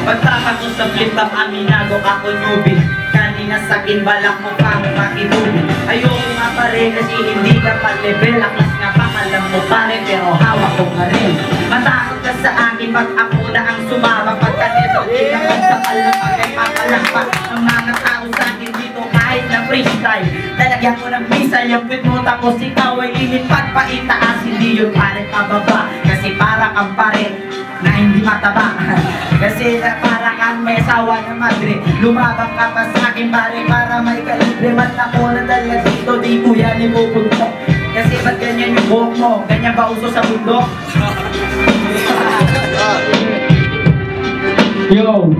Pagtatanong sa flip-top, aminago ako newbie. Kanina sakin balak mo pang makinubi. Ayoko nga pa rin kasi hindi ka pa level. Aklas nga pa alam mo pare pero hawak ko pa rin. Matakot ka sa akin pag ako na ang sumama. Pagka nito ilang sa palamang ay papalampak ang mga tao sa akin dito kahit na freestyle. Lalagyan ko ng missile yung pit mo tapos ikaw ay lilipat pa itaas. Hindi yun pare pababa kasi para kang pare na hindi mataba. Kasi para kang may sawa na madre. Lumabang ka pa sa akin pare para may kalibre. Man ako na dala dito di ko yan ipupuntok. Kasi ba't ganyan yung buhok mo? Ganyan ba uso sa bundok? Yo!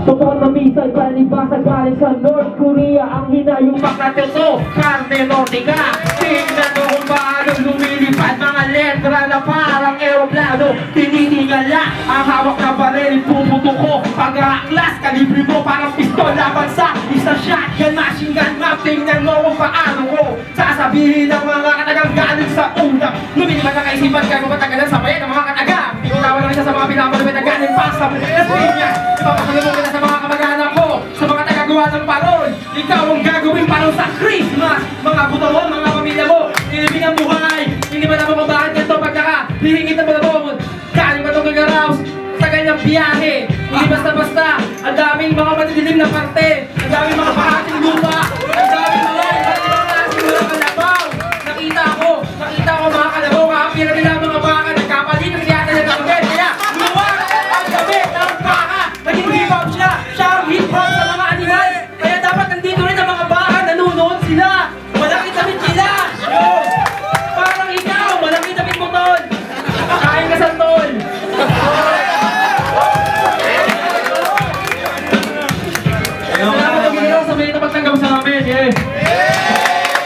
Totoo na misal palibasa galing sa North Korea. Ang hinayong makatoto, carne nordica. Tingnan mo kung paano lumilipad mga letra na parang aeroplano. Tinitingala ang hawak na baril, puputo ko. Pag-aaklas, kalibre mo parang pistol laban sa isang shotgun, machine gun map. Tingnan mo kung paano ko sasabihin ng mga katagang galing sa utak. Lumilipad na kaisipan ka kung matagalan sa bayan ng mga katagang. Itawa lang siya sa mga pinapalupit na galing pa sa pinya. Ipapakalubo kita sa mga kamag-anak ko, sa mga tagagawa ng parol. Ikaw ang gagawin parol sa Christmas. Mga butawan, mga pamilya mo, ilibing ang buhay. Hindi ba naman kung bakit ganito pagkaka hihingit na mga mo. Galing ba itong gagaraos sa ganyang biyahe? Hindi basta-basta. Ang daming mga matidilim na parte. Ang daming mga pahating lupa. Ang daming mga klaseng mga kalabaw. Nakita ko mga kalabaw. Kapira nila mga baka. Nagkapalit ang siyata niya kapagay. Kaya luwag ang damit ng baka. Naging hip-hop siya. Siya ang hip-hop sa mga animal. Kaya dapat nandito rin ang mga baka. Nanunood sila. Malaki damit sila. Yo! Parang ikaw. Malaki damit mo, tol. Kain ka sa tol. Salamat ang ginagawa sa may napagtanggap sa amin. Yeah!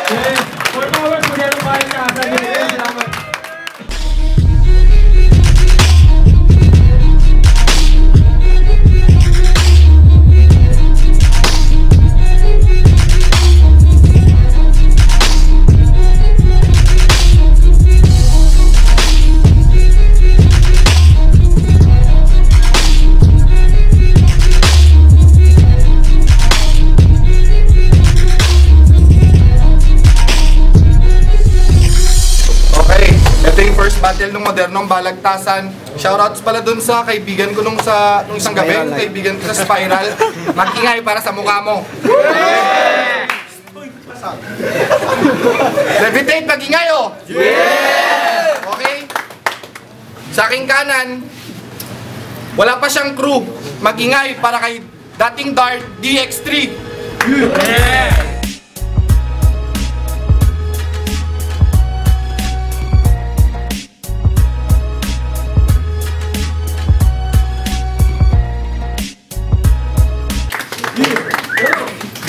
Yeah! 4 hours mo dito pa rin sa asa. Salamat. Battle ng modernong balagtasan. Shoutouts pala dun sa kaibigan ko nung isang gabi, yung kaibigan ko sa Spiral. Magingay para sa mukha mo. Yeah! Levitate, magingay oh! Yeah! Okay? Sa aking kanan, wala pa siyang crew. Magingay para kay dating Dart DX3. Yeah!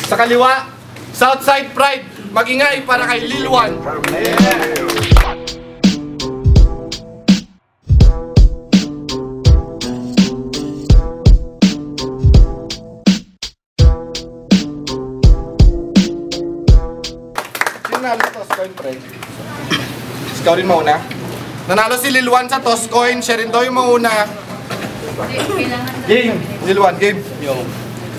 Sa kaliwa, Southside Pride, magingay para kay Lil One. Nanalo toss coin, Pride. Ikaw rin mauna. Nanalo si Lil One sa toss coin, siya rin daw yung mauna. Game, Lil One, game. Yo.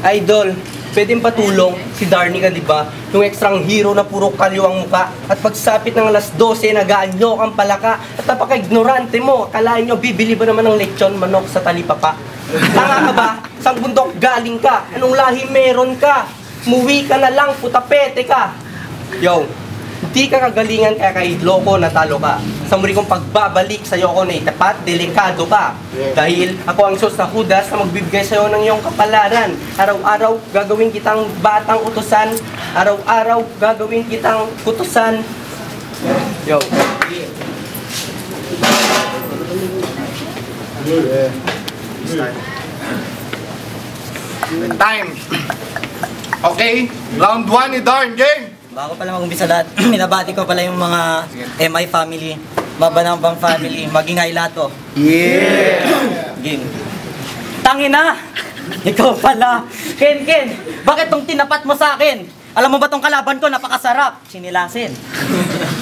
Idol, pwedeng patulong si Darnie ka, di ba? Yung extrang hero na puro kaliwang muka. At pagsapit ng alas 12, nagaanyok ang palaka. At napaka-ignorante mo. Kalahin nyo, bibili ba naman ng lechon manok sa talipapa? Tanga ka ba? Sang bundok galing ka? Anong lahi meron ka? Muwi ka na lang, putapete ka. Yo, hindi ka kagalingan kaya kahit loko natalo ka. Sa muli kong pagbabalik sa'yo ako na itapat, delikado ka. Dahil ako ang Diyos na Judas na magbibigay sa'yo ng iyong kapalaran. Araw-araw gagawin kitang batang utusan. Araw-araw gagawin kitang utusan. Yo. Time. Okay, round 1 ni Darn, game! Bago pala mag-umpisa lahat, minabati ko pala yung mga MI family, Mabanambang family, magingay lato. Yeah! Game. Tangina! Ikaw pala! Ken, bakit tong tinapat mo sa akin? Alam mo ba tong kalaban ko, napakasarap. Sinilasin.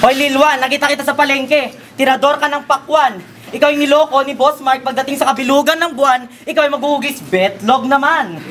Hoy Lilwan, nakita kita sa palengke. Tirador ka ng pakwan. Ikaw yung niloko ni Boss Mark pagdating sa kabilugan ng buwan, ikaw yung maghuhugis betlog naman.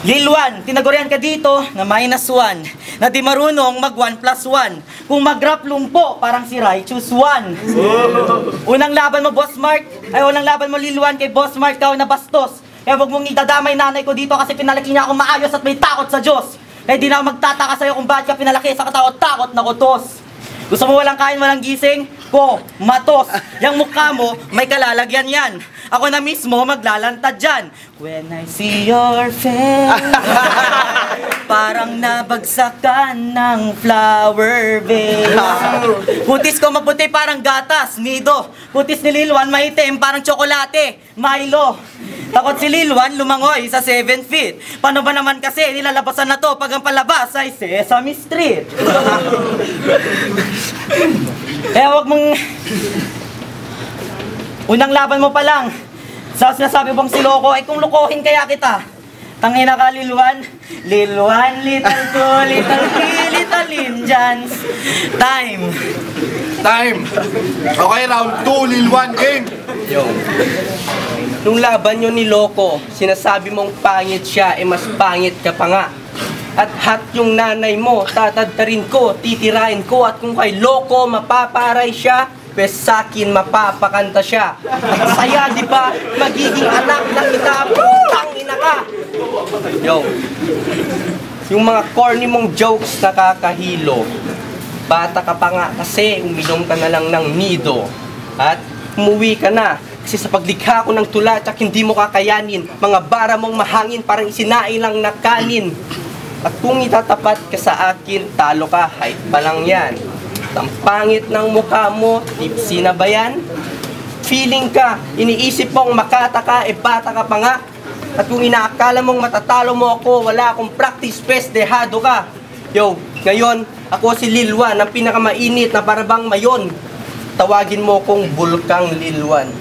Lilwan, tinagurian ka dito na -1, na di marunong mag 1+1. Kung mag-rap lumpo, parang si Righteous 1. Unang laban mo, Boss Mark, unang laban mo, Lilwan, kay Boss Mark, ikaw na bastos. Kaya wag mong idadamay nanay ko dito kasi pinalaki niya ako maayos at may takot sa Diyos. Kaya di na ako magtataka sa'yo kung bakit ka pinalaki sa katakot-takot na kutos. Gusto mo walang kain, walang gising? Ko, matos. Yang mukha mo, may kalalagyan yan. Ako na mismo maglalantad dyan. When I see your face, parang nabagsakan ng flower vase. Kutis ko maputi parang gatas, nido. Kutis ni Lilwan maitim parang tsokolate, Milo. Takot si Lilwan lumangoy sa 7 feet. Paano ba naman kasi nilalabasan na to pag ang palabas ay Sesame Street? Kaya wag mong... Unang laban mo pa lang. Sa sinasabi bang si Loko, ay kung lokohin kaya kita. Tangina ka, Lilwan. Lilwan, little ko, little he, little Indians. Time. Okay, round 2, Lilwan, game. Yo. Nung laban nyo ni Loko, sinasabi mong pangit siya, mas pangit ka pa nga. At hot yung nanay mo, tatadtarin ko, titirahin ko, at kung kay Loko mapaparay siya, pues sa'kin mapapakanta siya. At saya, di ba? Magiging anak na kita, putang ina ka! Yo. Yung mga corny mong jokes nakakahilo. Bata ka pa nga kasi, uminom ka na lang ng nido. At umuwi ka na. Kasi sa paglikha ko ng tula, tsak hindi mo kakayanin. Mga bara mong mahangin, parang isinain lang na kanin. At kung itatapat ka sa akin, talo ka, height pa lang yan. Ang pangit ng mukha mo, tipsy na ba yan? Feeling ka, iniisip mong makata ka, bata ka pa nga. At kung inaakala mong matatalo mo ako, wala akong practice fest, dehado ka. Yo, ngayon, ako si Lilwan, ang pinakamainit na parabang mayon. Tawagin mo kong Bulkang Lilwan.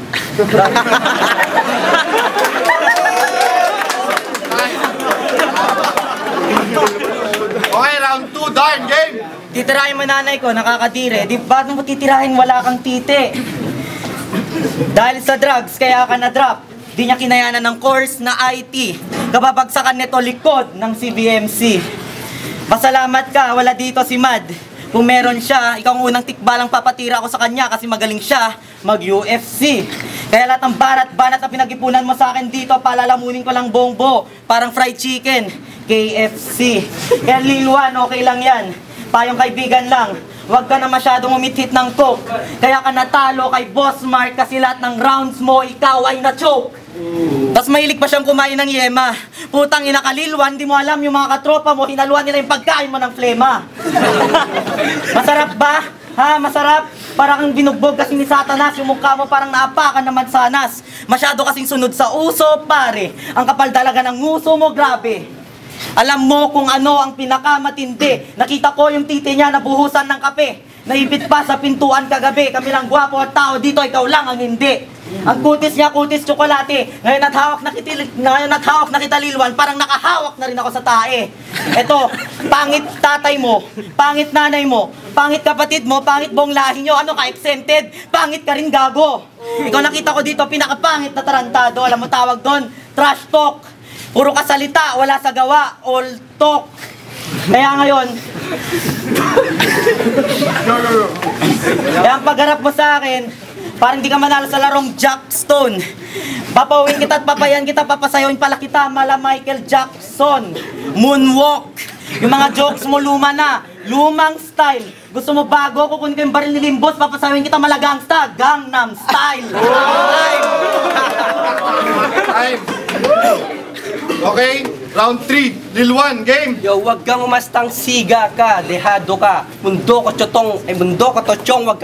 Okay, round 2, darn, game. Titirahin mo nanay ko, nakakadire. Di ba mo titirahin, wala kang titi. Dahil sa drugs, kaya ka na-drop. Di niya kinayanan ng course na IT. Kababagsakan nito likod ng CBMC. Pasalamat ka, wala dito si Mad. Kung meron siya, ikaw ang unang tikbalang papatira ko sa kanya kasi magaling siya mag-UFC. Kaya lahat ng banat-banat na pinag-ipunan mo sa akin dito, palalamunin ko lang bongbo. Parang fried chicken, KFC. Kaya Lilwan, okay lang yan. Payong kaibigan lang. Huwag ka na masyadong umithit ng coke. Kaya ka natalo kay Boss Mark kasi lahat ng rounds mo, ikaw ay na-choke. Tapos mahilig pa siyang kumain ng yema. Putang ina ka, Lilwan, di mo alam yung mga katropa mo, hinaluan nila yung pagkain mo ng flema. Masarap ba? Ha, masarap? Parang kang binugbog kasi ni Satanas, yung mukha mo parang naapakan ng mansanas. Masyado kasing sunod sa uso, pare. Ang kapal talaga ng uso mo, grabe. Alam mo kung ano ang pinakamatindi. Nakita ko yung titi niya nabuhusan ng kape. Naipit pa sa pintuan kagabi. Kami lang gwapo at tao dito, ikaw lang ang hindi. Ang kutis niya, kutis tsokolate. Ngayon at hawak na kita Lilwan, parang nakahawak na rin ako sa tae. Eto, pangit tatay mo, pangit nanay mo, pangit kapatid mo, pangit buong lahi nyo. Ano ka, exempted? Pangit ka rin, gago. Ikaw nakita ko dito, pinakapangit na tarantado. Alam mo tawag doon? Trash talk. Puro ka salita, wala sa gawa, all talk. Kaya ngayon, kaya ang pagharap mo sa akin, parang di ka manalo sa larong Jackstone. Papawin kita at papayan kita, papasayon pala kita, mala Michael Jackson. Moonwalk. Yung mga jokes mo luma na, lumang style. Gusto mo bago, kukunin ko yung baril ni Limbos, papasawin kita mala gangsta, Gangnam Style. Time. Okay, round 3, Lilwan, game. Yo, wag kang umastang siga ka, dehado ka. Mundo ko tochong, wag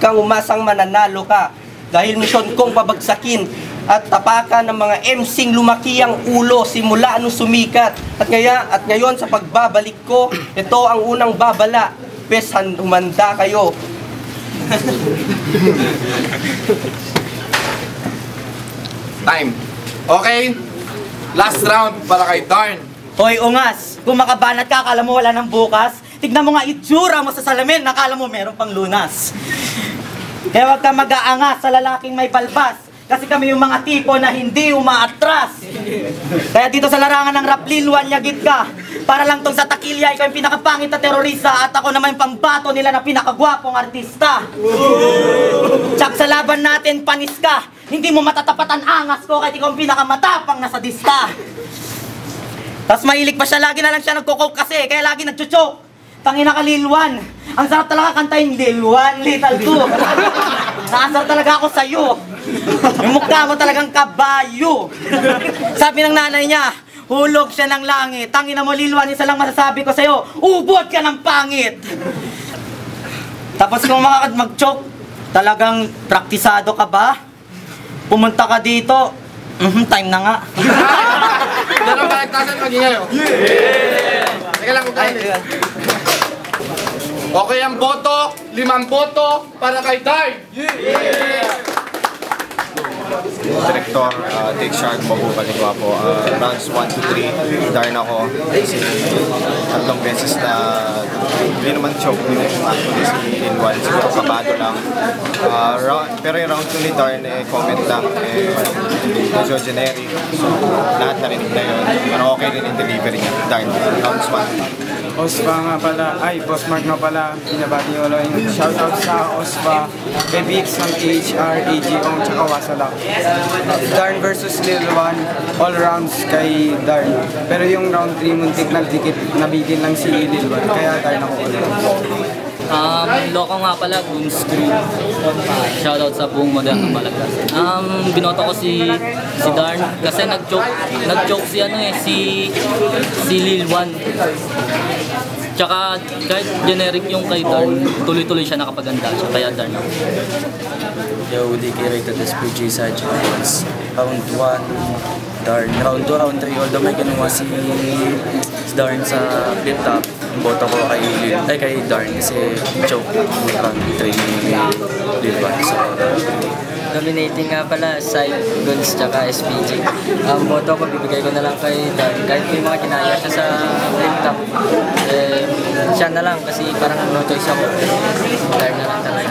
kang umasang mananalo ka. Dahil misyon kong pabagsakin at tapakan ng mga MC'ng lumaki ang ulo simula nung sumikat. At ngayon sa pagbabalik ko, ito ang unang babala. Pes, humanda kayo. Time. Okay, last round para kay Darn. Hoy, ungas! Kung makabanat ka, akala mo wala ng bukas. Tignan mo nga itsura mo sa salamin, nakala mo meron pang lunas. Kaya huwag ka mag-aangas sa lalaking may balbas. Kasi kami yung mga tipo na hindi umaatras. Kaya dito sa larangan ng rap, Lil1, yagit ka. Para lang tong sa takilya, ikaw yung pinakapangit na terorista. At ako naman yung pambato nila na pinakagwapong artista. Tsak sa laban natin, panis ka. Hindi mo matatapatan angas ko kahit ikaw yung pinakamatapang na sadista. Tapos mahilig pa siya, lagi na lang siya nagkukok kasi, kaya lagi nagchuchok. Tangina ka, Lil1. Ang sarap talaga kantahin, Lil1, Little 2. Nakasar talaga ako sa'yo. Yung mukha mo talagang kabayo. Sabi ng nanay niya, hulog siya ng langit. Tangina mo, Lil1, isa lang masasabi ko sa'yo, ubod ka ng pangit. Tapos kung mag-choke, talagang praktisado ka ba? Pumunta ka dito, time na nga. Doon ang balagtasan magingay, oh. Teka lang, ugalis. Okay ang boto, 5 boto para kay Darn. Director, Take Shark, Mabubaligwa po. Rounds 1 to 3, Darn ako. Kasi tatlong beses na hindi naman choke din actually si Lil1. Siguro kabado lang. Pero yung round 2 ni Darn, comment lang, medyo generic. So lahat narinig na yun. Pero okay rin yung delivery niya. Darn, rounds 1. Osva nga pala, Boss Mark nga pala, binabati nyo lang yung shoutout sa Osva, kay Vix ng THR, AGO, tsaka Wasalak. Darn versus Lil1, all rounds kay Darn. Pero yung round 3, muntik nabigin lang si Lil1, kaya Darn ako ulit. Loko nga pala, Goonscrew. Shoutout sa buong modern ng Balagtas. Binoto ko si Darn kasi nag-joke si Lil1. Tsaka kahit generic yung kay Darn, tuloy-tuloy siya nakapaganda siya, kaya Darn. Yo, DK rated SPG sa Giants. Round 1, Darn. Round 2, round 3, although may ginawa si Darn sa flip top, boto ko kay Darn kasi choke round 3 Lil1. So, Dominating nga pala, side guns tsaka SPG. Ang boto ko, bibigay ko na lang kay Darn. Kahit may mga kinaya siya sa flip top, siya na lang kasi parang no choice ako. Darn na lang talaga.